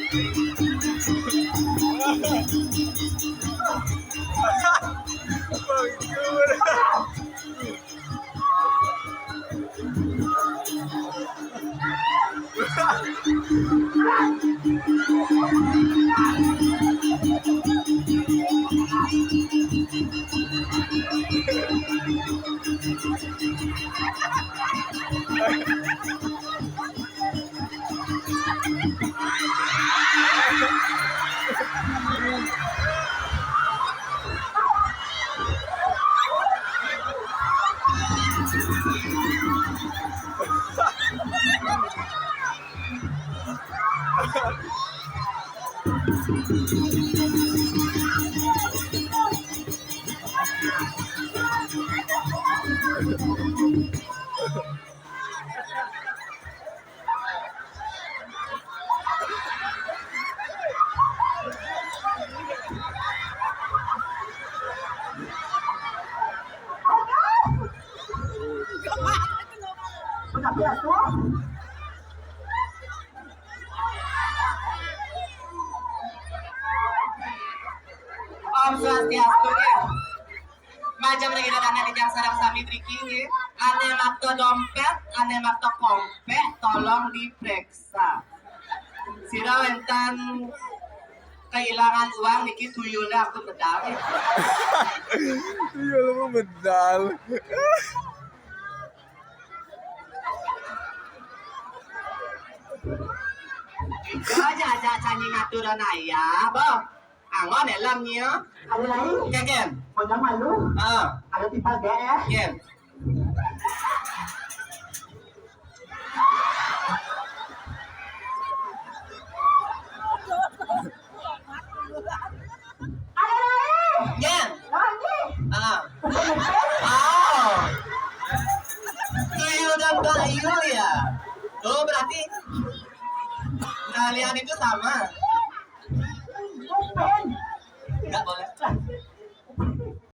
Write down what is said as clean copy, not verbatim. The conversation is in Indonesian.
Om Swastiastu ya. Macam lagi datangnya di jam sarang sami triki ya. Ane makto dompet, ane makto kompek, tolong diperiksa. Sira wentan kehilangan uang niki tuyulnya aku medal. Iya lu mau medal. Aja canyi ngaturan ayah, boh. Angon elamnya. Ada lain? Keken. Pokoknya malu. Ada tipe G ya. Ken. Ada lain? Ken. Lagi. Oh. Tuyul dan Tuyul ya. Oh berarti kalian itu sama. Bukan. Enggak boleh.